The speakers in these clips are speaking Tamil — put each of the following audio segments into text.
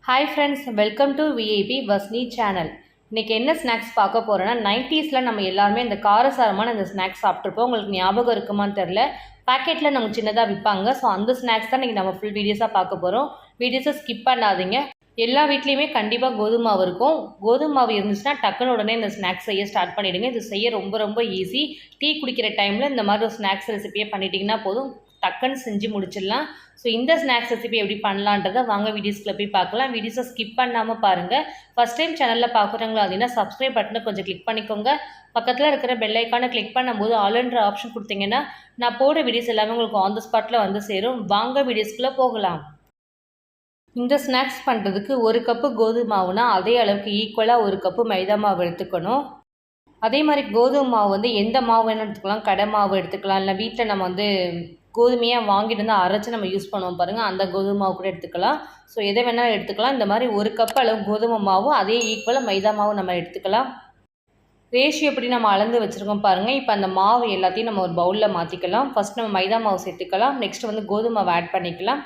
Hi friends, welcome to VIP வஸ்னி சேனல். இன்றைக்கி என்ன ஸ்நாக்ஸ் பார்க்க போகிறோன்னா, 90s நம்ம எல்லாருமே இந்த காரசாரமான இந்த ஸ்நாக்ஸ் சாப்பிட்ருப்போம். உங்களுக்கு ஞாபகம் இருக்குமான்னு தெரில. பேக்கெட்டில் நமக்கு சின்னதாக விற்பாங்க. ஸோ அந்த ஸ்நாக்ஸ் தான் இன்றைக்கி நம்ம ஃபுல் வீடியோஸாக பார்க்க போகிறோம். வீடியோஸை ஸ்கிப் பண்ணாதீங்க. எல்லா வீட்லேயுமே கண்டிப்பாக கோதுமை மாவு இருக்கும். கோதுமை மாவு இருந்துச்சுன்னா டக்குன்னு உடனே இந்த ஸ்நாக்ஸ் செய்ய ஸ்டார்ட் பண்ணிவிடுங்க. இது செய்ய ரொம்ப ரொம்ப ஈஸி. டீ குடிக்கிற டைமில் இந்த மாதிரி ஒரு ஸ்நாக்ஸ் ரெசிபியை பண்ணிட்டீங்கன்னா போதும், டக்குன்னு செஞ்சு முடிச்சிடலாம். ஸோ இந்த ஸ்நாக்ஸ் ரெசிபி எப்படி பண்ணலான்றதை வாங்க வீடியோஸ்க்குள்ள போய் பார்க்கலாம். வீடியோஸை ஸ்கிப் பண்ணாமல் பாருங்கள். ஃபஸ்ட் டைம் சேனலில் பார்க்குறவங்களா அப்படின்னா சப்ஸ்கிரைப் பட்டனை கொஞ்சம் கிளிக் பண்ணிக்கோங்க. பக்கத்தில் இருக்கிற பெல் ஐக்கானை கிளிக் பண்ணும்போது ஆல்ன்ற ஆப்ஷன் கொடுத்தீங்கன்னா நான் போடுற வீடியோஸ் எல்லாமே உங்களுக்கு ஆன் த ஸ்பாட்டில் வந்து சேரும். வாங்க வீடியோஸ்க்குள்ளே போகலாம். இந்த ஸ்நாக்ஸ் பண்ணுறதுக்கு ஒரு கப்பு கோதுமை மாவுனா அதே அளவுக்கு ஈக்குவலாக ஒரு கப்பு மைதா மாவு எடுத்துக்கணும். அதே மாதிரி கோதுமை மாவு வந்து எந்த மாவு வேணும் எடுத்துக்கலாம். கடை மாவு எடுத்துக்கலாம், இல்லை வீட்டில் நம்ம வந்து கோதுமையாக வாங்கிட்டு வந்து அரைச்சி நம்ம யூஸ் பண்ணுவோம் பாருங்கள், அந்த கோதுமை மாவு கூட எடுத்துக்கலாம். ஸோ எதை வேணாலும் எடுத்துக்கலாம். இந்த மாதிரி ஒரு கப் அளவு கோதுமை மாவு அதே ஈக்குவலாக மைதா மாவு நம்ம எடுத்துக்கலாம். ரேஷியோ எப்படி நம்ம அளந்து வச்சுருக்கோம் பாருங்கள். இப்போ அந்த மாவு எல்லாத்தையும் நம்ம ஒரு பவுலில் மாற்றிக்கலாம். ஃபஸ்ட் நம்ம மைதா மாவு சேர்த்துக்கலாம். நெக்ஸ்ட் வந்து கோதுமை மாவு ஆட் பண்ணிக்கலாம்.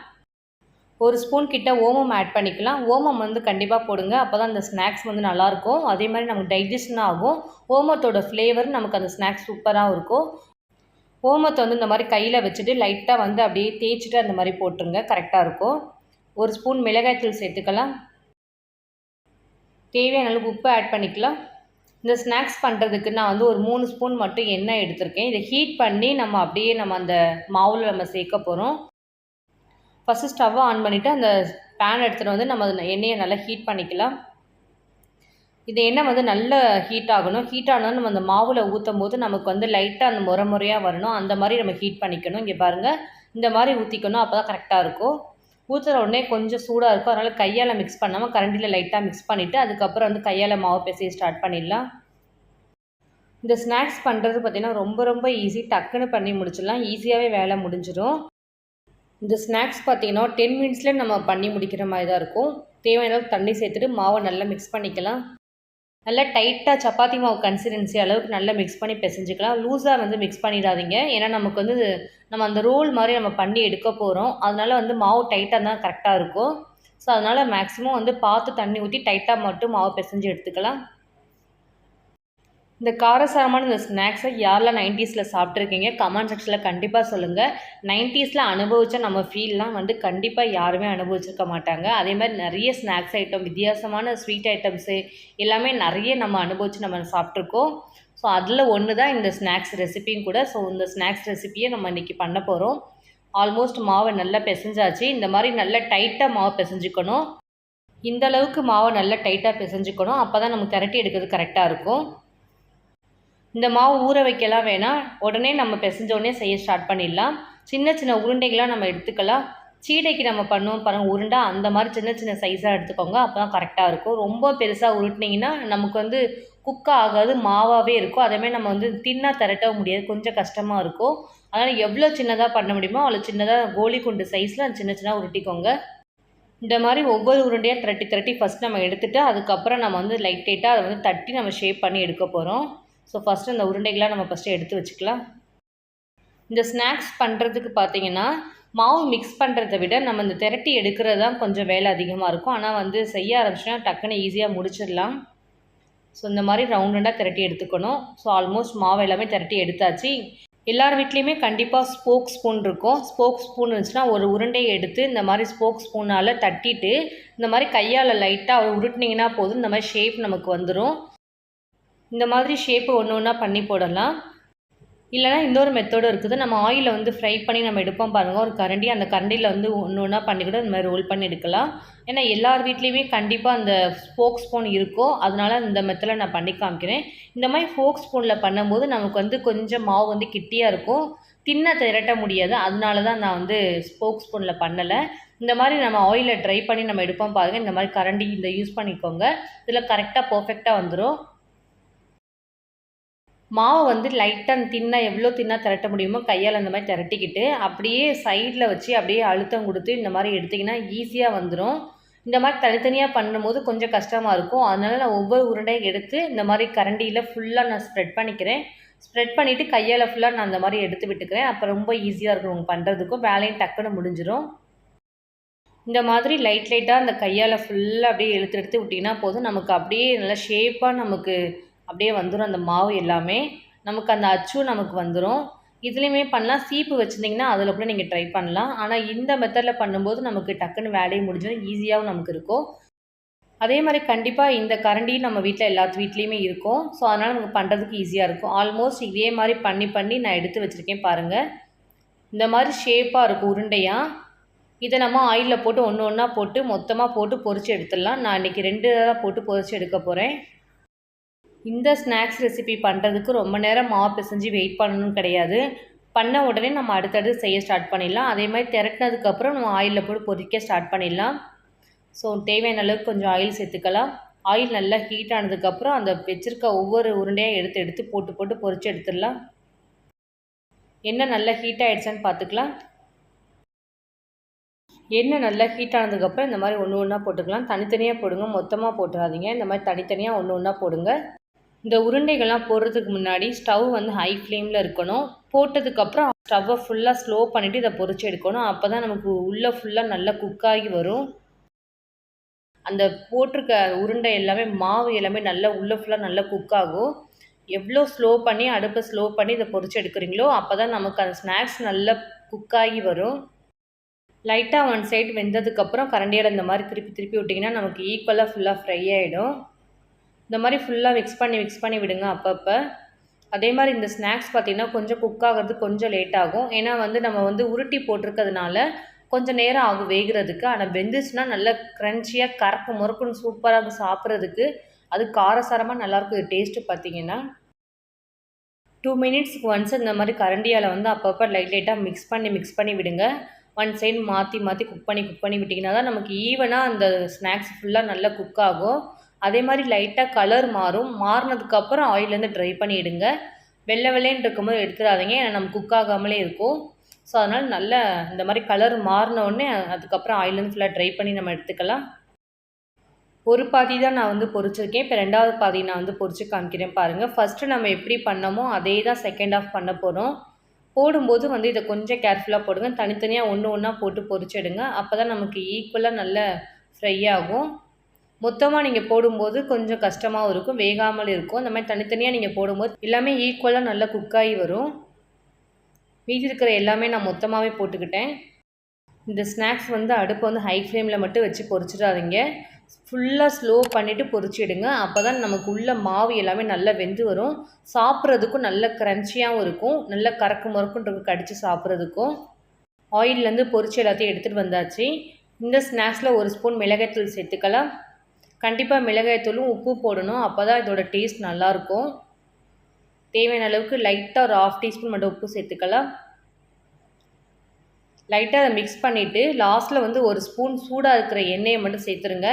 ஒரு ஸ்பூன் கிட்ட ஓமம் ஆட் பண்ணிக்கலாம். ஓமம் வந்து கண்டிப்பாக போடுங்க, அப்போ தான் அந்த ஸ்நாக்ஸ் வந்து நல்லாயிருக்கும். அதே மாதிரி நமக்கு டைஜஷன் ஆகும். ஓமத்தோட ஃப்ளேவர் நமக்கு அந்த ஸ்நாக்ஸ் சூப்பராக இருக்கும். ஓமத்தை வந்து இந்த மாதிரி கையில் வச்சுட்டு லைட்டாக வந்து அப்படியே தேய்ச்சிட்டு அந்த மாதிரி போட்டுருங்க, கரெக்டாக இருக்கும். ஒரு ஸ்பூன் மிளகாய்த்தூள் சேர்த்துக்கலாம். தேவையான அளவு உப்பு ஆட் பண்ணிக்கலாம். இந்த ஸ்நாக்ஸ் பண்ணுறதுக்கு நான் வந்து ஒரு 3 ஸ்பூன் மட்டும் எண்ணெய் எடுத்திருக்கேன். இதை ஹீட் பண்ணி நம்ம அந்த மாவில் நம்ம சேர்க்க போகிறோம். ஃபஸ்ட்டு ஸ்டவ்வை ஆன் பண்ணிவிட்டு அந்த பேன் எடுத்துகிட்டு வந்து நம்ம எண்ணெயை நல்லா ஹீட் பண்ணிக்கலாம். இந்த எண்ணெய் வந்து நல்ல ஹீட் ஆகணும். ஹீட் ஆனாலும் நம்ம அந்த மாவில் ஊற்றும் போது நமக்கு வந்து லைட்டாக அந்த முறையாக வரணும். அந்த மாதிரி நம்ம ஹீட் பண்ணிக்கணும். இங்கே பாருங்கள், இந்த மாதிரி ஊற்றிக்கணும், அப்போ தான் கரெக்டாக இருக்கும். ஊற்றுற உடனே கொஞ்சம் சூடாக இருக்கும், அதனால் கையால் மிக்ஸ் பண்ணாமல் கரண்டியில் லைட்டாக மிக்ஸ் பண்ணிவிட்டு அதுக்கப்புறம் வந்து கையால் மாவு பேசி ஸ்டார்ட் பண்ணிடலாம். இந்த ஸ்நாக்ஸ் பண்ணுறது பார்த்திங்கன்னா ரொம்ப ரொம்ப ஈஸி. டக்குன்னு பண்ணி முடிச்சிடலாம். ஈஸியாகவே வேலை முடிஞ்சிடும். இந்த ஸ்நாக்ஸ் பார்த்திங்கன்னா 10 மினிட்ஸில் நம்ம பண்ணி முடிக்கிற மாதிரி தான் இருக்கும். தேவையான அளவுக்கு தண்ணி சேர்த்துட்டு மாவை நல்லா மிக்ஸ் பண்ணிக்கலாம். நல்லா டைட்டாக சப்பாத்தி மாவு கன்சிஸ்டன்சி அளவுக்கு நல்லா மிக்ஸ் பண்ணி பிசைஞ்சிக்கலாம். லூஸாக வந்து மிக்ஸ் பண்ணிடாதீங்க, ஏன்னா நமக்கு வந்து நம்ம அந்த ரோல் மாதிரி நம்ம பண்ணி எடுக்க போகிறோம். அதனால் வந்து மாவு டைட்டாக இருந்தால் கரெக்டாக இருக்கும். ஸோ அதனால் மேக்ஸிமம் வந்து பார்த்து தண்ணி ஊற்றி டைட்டாக மட்டும் மாவு பிசைஞ்சு எடுத்துக்கலாம். இந்த காரசாரமான இந்த ஸ்நாக்ஸை யாரெல்லாம் 90ஸில் சாப்பிட்ருக்கீங்க கமெண்ட் செக்ஷனில் கண்டிப்பாக சொல்லுங்கள். 90ஸில் அனுபவித்த நம்ம ஃபீல்லாம் வந்து கண்டிப்பாக யாருமே அனுபவிச்சிருக்க மாட்டாங்க. அதே மாதிரி நிறைய ஸ்நாக்ஸ் ஐட்டம், வித்தியாசமான ஸ்வீட் ஐட்டம்ஸு எல்லாமே நிறைய நம்ம அனுபவித்து நம்ம சாப்பிட்ருக்கோம். ஸோ அதில் ஒன்று தான் இந்த ஸ்நாக்ஸ் ரெசிப்பியும் கூட. ஸோ இந்த ஸ்நாக்ஸ் ரெசிப்பியை நம்ம இன்றைக்கி பண்ண போகிறோம். ஆல்மோஸ்ட் மாவை நல்லா பிசைஞ்சாச்சு. இந்த மாதிரி நல்லா டைட்டாக மாவு பிசைஞ்சிக்கணும். இந்த அளவுக்கு மாவை நல்லா டைட்டாக பிசைஞ்சிக்கணும், அப்போ தான் நமக்கு திரட்டி எடுக்கிறது கரெக்டாக இருக்கும். இந்த மாவு ஊற வைக்கலாம் வேணாம், உடனே நம்ம பிசைஞ்சோடனே செய்ய ஸ்டார்ட் பண்ணிடலாம். சின்ன சின்ன உருண்டைகளாக நம்ம எடுத்துக்கலாம். சீடைக்கு நம்ம பண்ணுவோம் பாருங்கள் உருண்டை, அந்த மாதிரி சின்ன சின்ன சைஸாக எடுத்துக்கோங்க, அப்போ தான் கரெக்டாக இருக்கும். ரொம்ப பெருசாக உருட்டினீங்கன்னா நமக்கு வந்து குக் ஆகாது, மாவாகவே இருக்கும். அதேமாதிரி நம்ம வந்து தின்னாக திரட்டவும் முடியாது, கொஞ்சம் கஷ்டமாக இருக்கும். அதனால் எவ்வளோ சின்னதாக பண்ண முடியுமோ அவ்வளோ சின்னதாக கோலி குண்டு சைஸில் சின்ன சின்ன உருட்டிக்கோங்க. இந்த மாதிரி ஒவ்வொரு உருண்டையாக திரட்டி ஃபஸ்ட் நம்ம எடுத்துகிட்டு அதுக்கப்புறம் நம்ம வந்து லைட்டாக அதை வந்து தட்டி நம்ம ஷேப் பண்ணி எடுக்க போகிறோம். ஸோ ஃபஸ்ட்டு இந்த உருண்டைகளாக நம்ம ஃபஸ்ட்டு எடுத்து வச்சுக்கலாம். இந்த ஸ்நாக்ஸ் பண்ணுறதுக்கு பார்த்திங்கன்னா மாவு மிக்ஸ் பண்ணுறதை விட நம்ம இந்த திரட்டி எடுக்கிறது தான் கொஞ்சம் வேலை அதிகமாக இருக்கும். ஆனால் வந்து செய்ய ஆரம்பிச்சோன்னா டக்குன்னு ஈஸியாக முடிச்சிடலாம். ஸோ இந்த மாதிரி ரவுண்டாக திரட்டி எடுத்துக்கணும். ஸோ ஆல்மோஸ்ட் மாவு எல்லாமே திரட்டி எடுத்தாச்சு. எல்லார் வீட்லேயுமே கண்டிப்பாக ஸ்போக் ஸ்பூன் இருக்கும். ஸ்போக் ஸ்பூன் இருந்துச்சுன்னா ஒரு உருண்டையை எடுத்து இந்த மாதிரி ஸ்போக் ஸ்பூனால் தட்டிட்டு இந்த மாதிரி கையால் லைட்டாக உருட்டினீங்கன்னா போதும், இந்த மாதிரி ஷேப் நமக்கு வந்துடும். இந்த மாதிரி ஷேப்பு ஒன்று ஒன்றா பண்ணி போடலாம். இல்லைனா இன்னொரு மெத்தடும் இருக்குது. நம்ம ஆயிலில் வந்து ஃப்ரை பண்ணி நம்ம எடுப்போம் பாருங்கள், ஒரு கரண்டி, அந்த கரண்டியில் வந்து ஒன்று ஒன்றா பண்ணி கூட இந்த மாதிரி ரோல் பண்ணி எடுக்கலாம். ஏன்னா எல்லார் வீட்லேயுமே கண்டிப்பாக அந்த ஃபோக் ஸ்பூன் இருக்கும். அதனால் இந்த மெத்தடில் நான் பண்ணி காமிக்கிறேன். இந்த மாதிரி ஃபோக் ஸ்பூனில் பண்ணும்போது நமக்கு வந்து கொஞ்சம் மாவு வந்து கிட்டியாக இருக்கும், தின்ன திரட்ட முடியாது. அதனால தான் நான் வந்து ஃபோக் ஸ்பூனில் பண்ணலை. இந்த மாதிரி நம்ம ஆயிலில் ட்ரை பண்ணி நம்ம எடுப்போம் பாருங்கள், இந்த மாதிரி கரண்டி இந்த யூஸ் பண்ணிக்கோங்க. இதில் கரெக்டாக பர்ஃபெக்டாக வந்துடும். மாவை வந்து லைட்டாக தின்னாக எவ்வளோ தின்னாக திரட்ட முடியுமோ கையால் அந்த மாதிரி திரட்டிக்கிட்டு அப்படியே சைடில் வச்சு அப்படியே அழுத்தம் கொடுத்து இந்த மாதிரி எடுத்திங்கன்னா ஈஸியாக வந்துடும். இந்த மாதிரி தனித்தனியாக பண்ணும்போது கொஞ்சம் கஷ்டமாக இருக்கும். அதனால் நான் ஒவ்வொரு உருண்டையும் எடுத்து இந்த மாதிரி கரண்டியில் ஃபுல்லாக நான் ஸ்ப்ரெட் பண்ணிக்கிறேன். ஸ்ப்ரெட் பண்ணிவிட்டு கையால் ஃபுல்லாக நான் அந்த மாதிரி எடுத்து விட்டுக்கிறேன். அப்போ ரொம்ப ஈஸியாக இருக்கும் பண்ணுறதுக்கும், வேலையும் டக்குன்னு முடிஞ்சிடும். இந்த மாதிரி லைட்டாக அந்த கையால் ஃபுல்லாக அப்படியே எடுத்து எடுத்து விட்டிங்கன்னா போதும். நமக்கு அப்படியே நல்லா ஷேப்பாக நமக்கு அப்படியே வந்துடும் அந்த மாவு எல்லாமே. நமக்கு அந்த அச்சும் நமக்கு வந்துடும். இதுலேயுமே பண்ணலாம். சீப்பு வச்சுருந்தீங்கன்னா அதில் கூட நீங்கள் ட்ரை பண்ணலாம். ஆனால் இந்த மெத்தடில் பண்ணும்போது நமக்கு டக்குன்னு வேலையை முடிஞ்சிடும். ஈஸியாகவும் நமக்கு இருக்கும். அதே மாதிரி கண்டிப்பாக இந்த கரண்டி நம்ம வீட்டில் எல்லாத்து வீட்லேயுமே இருக்கும். ஸோ அதனால் நமக்கு பண்ணுறதுக்கு ஈஸியாக இருக்கும். ஆல்மோஸ்ட் இதே மாதிரி பண்ணி நான் எடுத்து வச்சுருக்கேன் பாருங்கள். இந்த மாதிரி ஷேப்பாக இருக்கும் உருண்டையாக. இதை நம்ம ஆயிலில் போட்டு ஒன்று ஒன்றா போட்டு மொத்தமாக போட்டு பொரித்து எடுத்துடலாம். நான் இன்றைக்கி 2 தான் போட்டு பொரித்து எடுக்க போகிறேன். இந்த ஸ்நாக்ஸ் ரெசிபி பண்ணுறதுக்கு ரொம்ப நேரம் மாவு பிசைஞ்சு வெயிட் பண்ணணும்னு கிடையாது. பண்ண உடனே நம்ம அடுத்தடுத்து செய்ய ஸ்டார்ட் பண்ணிடலாம். அதே மாதிரி திரட்டினதுக்கப்புறம் நம்ம ஆயிலில் போட்டு பொரிக்க ஸ்டார்ட் பண்ணிடலாம். ஸோ தேவையான அளவுக்கு கொஞ்சம் ஆயில் சேர்த்துக்கலாம். ஆயில் நல்லா ஹீட் ஆனதுக்கப்புறம் அந்த வச்சுருக்க ஒவ்வொரு உருண்டையாக எடுத்து எடுத்து போட்டு போட்டு பொரித்து எடுத்துடலாம். எண்ணெய் நல்லா ஹீட் ஆகிடுச்சான்னு பார்த்துக்கலாம். எண்ணெய் நல்லா ஹீட் ஆனதுக்கப்புறம் இந்த மாதிரி ஒன்று ஒன்றா போட்டுக்கலாம். தனித்தனியாக போடுங்க, மொத்தமாக போட்டுறாதீங்க. இந்த மாதிரி தனித்தனியாக ஒன்று ஒன்றா போடுங்க. இந்த உருண்டைகள்லாம் போடுறதுக்கு முன்னாடி ஸ்டவ் வந்து ஹை ஃப்ளேமில் இருக்கணும். போட்டதுக்கப்புறம் ஸ்டவ்வை ஃபுல்லாக ஸ்லோ பண்ணிவிட்டு இதை பொரிச்சு எடுக்கணும். அப்போ தான் நமக்கு உள்ளே ஃபுல்லாக நல்லா குக்காகி வரும். அந்த போட்டிருக்க உருண்டை எல்லாமே மாவு எல்லாமே நல்லா உள்ளே ஃபுல்லாக நல்லா குக் ஆகும். எவ்வளோ ஸ்லோ பண்ணி அடுப்பை ஸ்லோ பண்ணி இதை பொரிச்சு எடுக்கிறீங்களோ அப்போ தான் நமக்கு அந்த ஸ்நாக்ஸ் நல்லா குக்காகி வரும். லைட்டாக ஒன் சைடு வெந்ததுக்கப்புறம் கரண்டியால் இந்த மாதிரி திருப்பி திருப்பி விட்டிங்கன்னா நமக்கு ஈக்குவலாக ஃபுல்லாக ஃப்ரை ஆகிடும். இந்த மாதிரி ஃபுல்லாக மிக்ஸ் பண்ணி விடுங்க அப்பப்போ. அதே மாதிரி இந்த ஸ்நாக்ஸ் பார்த்திங்கன்னா கொஞ்சம் குக் ஆகிறது கொஞ்சம் லேட் ஆகும். ஏன்னா வந்து நம்ம வந்து உருட்டி போட்டிருக்கிறதுனால கொஞ்சம் நேரம் ஆகும் வேகிறதுக்கு. ஆனால் வெந்துச்சுன்னா நல்லா க்ரன்ச்சியாக கறக்கு முறுக்குன்னு சூப்பராக சாப்பிட்றதுக்கு. அது காரசாரமாக நல்லாயிருக்கும். இது டேஸ்ட்டு பார்த்திங்கன்னா 2 மினிட்ஸ்க்கு ஒன்ஸ் இந்த மாதிரி கரண்டியால் வந்து அப்பப்போ லைட்டாக மிக்ஸ் பண்ணி விடுங்க. ஒன் சைடு மாற்றி குக் பண்ணி விட்டிங்கன்னா தான் நமக்கு ஈவனாக அந்த ஸ்நாக்ஸ் ஃபுல்லாக நல்லா குக் ஆகும். அதே மாதிரி லைட்டாக கலர் மாறும். மாறினதுக்கப்புறம் ஆயிலேருந்து ட்ரை பண்ணிவிடுங்க. வெள்ளைன்னு இருக்கும்போது எடுத்துடாதீங்க. ஏன்னா நம்ம குக் ஆகாமலே இருக்கும். ஸோ அதனால் நல்லா இந்த மாதிரி கலர் மாறினோடனே அதுக்கப்புறம் ஆயிலேருந்து ஃபுல்லாக ட்ரை பண்ணி நம்ம எடுத்துக்கலாம். ஒரு பாதி தான் நான் வந்து பொரிச்சிருக்கேன். இப்போ 2வது பாதி நான் வந்து பொரிச்சு காமிக்கிறேன் பாருங்கள். ஃபஸ்ட்டு நம்ம எப்படி பண்ணமோ அதே தான் செகண்ட் ஆஃப் பண்ண போகிறோம். போடும்போது வந்து இதை கொஞ்சம் கேர்ஃபுல்லாக போடுங்க. தனித்தனியாக ஒன்று ஒன்றா போட்டு பொரிச்சிடுங்க. அப்போ தான் நமக்கு ஈக்குவலாக நல்லா ஃப்ரை ஆகும். மொத்தமாக நீங்கள் போடும்போது கொஞ்சம் கஷ்டமாகவும் இருக்கும், வேகாமல் இருக்கும். இந்த மாதிரி தனித்தனியாக நீங்கள் போடும்போது எல்லாமே ஈக்குவலாக நல்லா குக்காகி வரும். மீதி இருக்கிற எல்லாமே நான் மொத்தமாகவே போட்டுக்கிட்டேன். இந்த ஸ்நாக்ஸ் வந்து அடுப்பை வந்து ஹை ஃப்ளேமில் மட்டும் வச்சு பொரிச்சிடாதீங்க. ஃபுல்லாக ஸ்லோ பண்ணிவிட்டு பொரிச்சிடுங்க. அப்போ தான் நமக்கு உள்ள மாவு எல்லாமே நல்லா வெந்து வரும். சாப்பிட்றதுக்கும் நல்ல க்ரன்ச்சியாகவும் இருக்கும். நல்லா கறக்கு முறக்குன்றது கடித்து சாப்பிட்றதுக்கும். ஆயிலேருந்து பொரிச்சு எல்லாத்தையும் எடுத்துகிட்டு வந்தாச்சு. இந்த ஸ்நாக்ஸில் 1 ஸ்பூன் மிளகாய்த்தூள் சேர்த்துக்கலாம். கண்டிப்பாக மிளகாய்த்தூளும் உப்பு போடணும். அப்போ தான் இதோட டேஸ்ட் நல்லாயிருக்கும். தேவையான அளவுக்கு லைட்டாக ஒரு 1/2 டீஸ்பூன் மட்டும் உப்பு சேர்த்துக்கலாம். லைட்டாக அதை மிக்ஸ் பண்ணிவிட்டு லாஸ்ட்டில் வந்து 1 ஸ்பூன் சூடாக இருக்கிற எண்ணெயை மட்டும் சேர்த்துருங்க.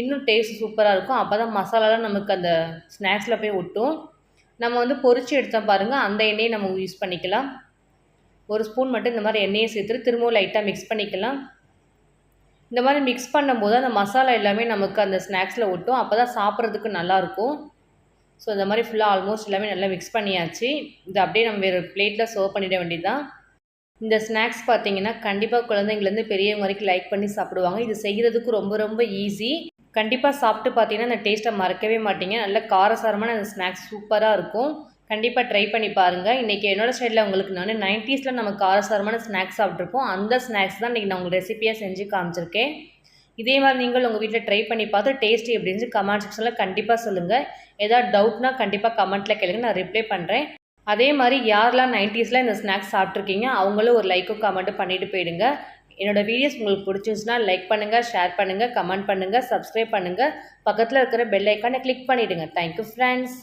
இன்னும் டேஸ்ட் சூப்பராக இருக்கும். அப்போ தான் மசாலாலாம் நமக்கு அந்த ஸ்நாக்ஸில் போய் ஒட்டும். நம்ம வந்து பொரிச்சு எடுத்தோம் பாருங்கள், அந்த எண்ணெயை நம்ம யூஸ் பண்ணிக்கலாம். 1 ஸ்பூன் மட்டும் இந்த மாதிரி எண்ணெயை சேர்த்துட்டு திரும்பவும் லைட்டாக மிக்ஸ் பண்ணிக்கலாம். இந்த மாதிரி மிக்ஸ் பண்ணும்போது அந்த மசாலா எல்லாமே நமக்கு அந்த ஸ்நாக்ஸில் ஒட்டும். அப்போ தான் சாப்பிட்றதுக்கு நல்லாயிருக்கும். ஸோ இந்த மாதிரி ஃபுல்லாக ஆல்மோஸ்ட் எல்லாமே நல்லா மிக்ஸ் பண்ணியாச்சு. இதை அப்படியே நம்ம வேறு பிளேட்டில் சர்வ் பண்ணிட வேண்டியது தான். இந்த ஸ்நாக்ஸ் பார்த்திங்கன்னா கண்டிப்பாக குழந்தைங்கலேருந்து பெரியவங்க வரைக்கும் லைக் பண்ணி சாப்பிடுவாங்க. இது செய்கிறதுக்கு ரொம்ப ரொம்ப ஈஸி. கண்டிப்பாக சாப்பிட்டு பார்த்தீங்கன்னா அந்த டேஸ்ட்டை மறக்கவே மாட்டீங்க. நல்ல காரசாரமான அந்த ஸ்நாக்ஸ் சூப்பராக இருக்கும். கண்டிப்பாக ட்ரை பண்ணி பாருங்கள். இன்றைக்கி என்னோடய ஸ்டைலில் உங்களுக்கு நான் 90ஸில் நம்ம காரசாரமான ஸ்நாக்ஸ் சாப்பிட்ருப்போம். அந்த ஸ்நாக்ஸ் தான் இன்றைக்கி நான் உங்களுக்கு ரெசிப்பியாக செஞ்சு காமிச்சிருக்கேன். இதே மாதிரி நீங்கள் உங்கள் வீட்டில் ட்ரை பண்ணி பார்த்து டேஸ்ட் எப்படின்னு கமெண்ட் செக்ஷனில் கண்டிப்பாக சொல்லுங்கள். ஏதாவது டவுட்னா கண்டிப்பாக கமெண்ட்டில் கேளுங்க, நான் ரிப்ளை பண்ணுறேன். அதே மாதிரி யாரெல்லாம் 90ஸில் இந்த ஸ்நாக்ஸ் சாப்பிட்ருக்கீங்க அவங்களும் ஒரு லைக்கும் கமெண்ட்டும் பண்ணிவிட்டு போயிடுங்க. என்னோடய வீடியோஸ் உங்களுக்கு பிடிச்சிருந்துச்சுன்னா லைக் பண்ணுங்கள், ஷேர் பண்ணுங்கள், கமெண்ட் பண்ணுங்கள், சப்ஸ்கிரைப் பண்ணுங்கள். பக்கத்தில் இருக்கிற பெல் ஐக்கானை கிளிக் பண்ணிவிடுங்க. Thank you friends.